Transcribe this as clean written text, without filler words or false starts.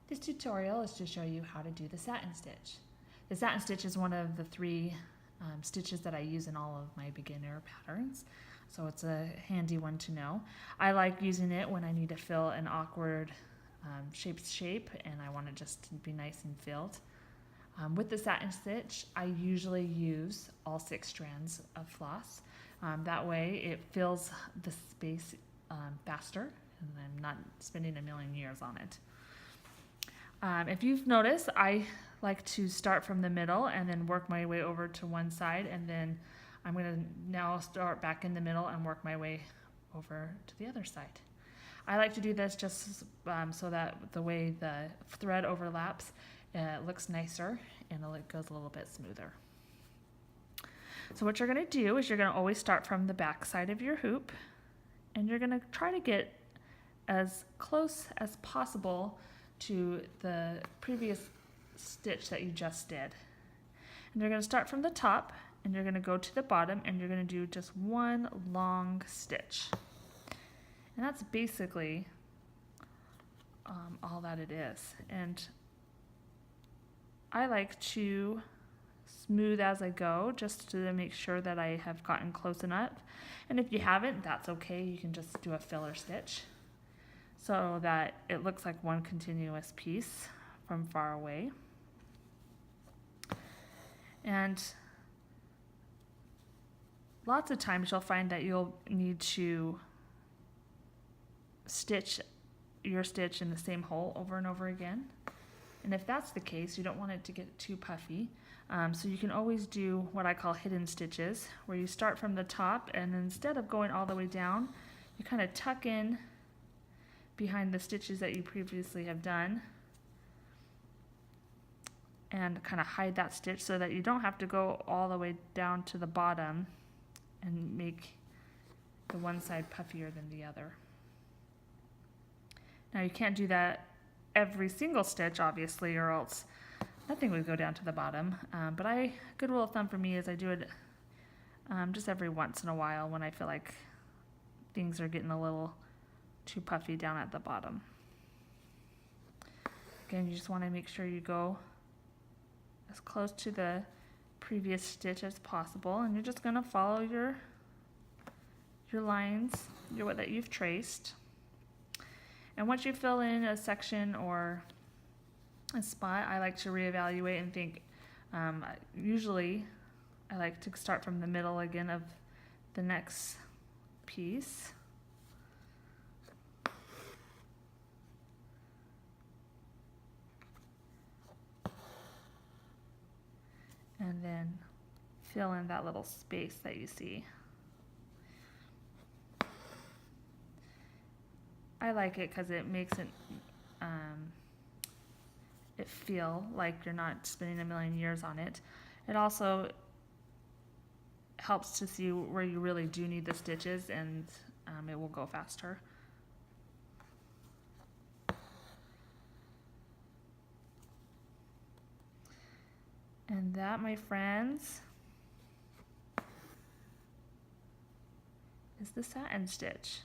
This tutorial is to show you how to do the satin stitch. The satin stitch is one of the three stitches that I use in all of my beginner patterns, so it's a handy one to know. I like using it when I need to fill an awkward shape and I want it just to be nice and filled. With the satin stitch, I usually use all 6 strands of floss. That way it fills the space faster and I'm not spending a million years on it. If you've noticed, I like to start from the middle and then work my way over to one side, and then I'm going to now start back in the middle and work my way over to the other side. I like to do this just so that the way the thread overlaps, it looks nicer and it goes a little bit smoother. So what you're going to do is you're going to always start from the back side of your hoop, and you're going to try to get as close as possible to the previous stitch that you just did. And you're going to start from the top and you're going to go to the bottom and you're going to do just one long stitch. And that's basically all that it is. And I like to smooth as I go just to make sure that I have gotten close enough. And if you haven't, that's okay. You can just do a filler stitch so that it looks like one continuous piece from far away. And lots of times you'll find that you'll need to stitch your stitch in the same hole over and over again. And if that's the case, you don't want it to get too puffy. So you can always do what I call hidden stitches, where you start from the top and instead of going all the way down, you kind of tuck in behind the stitches that you previously have done and kind of hide that stitch so that you don't have to go all the way down to the bottom and make the one side puffier than the other. Now you can't do that every single stitch, obviously, or else nothing would go down to the bottom. But good rule of thumb for me is I do it just every once in a while when I feel like things are getting a little too puffy down at the bottom. Again, you just want to make sure you go as close to the previous stitch as possible, and you're just going to follow your lines that you've traced. And once you fill in a section or a spot, I like to reevaluate and think. Usually I like to start from the middle again of the next piece. And then fill in that little space that you see. I like it because it makes it feel like you're not spending a million years on it. It also helps to see where you really do need the stitches, and it will go faster. And that, my friends, is the satin stitch.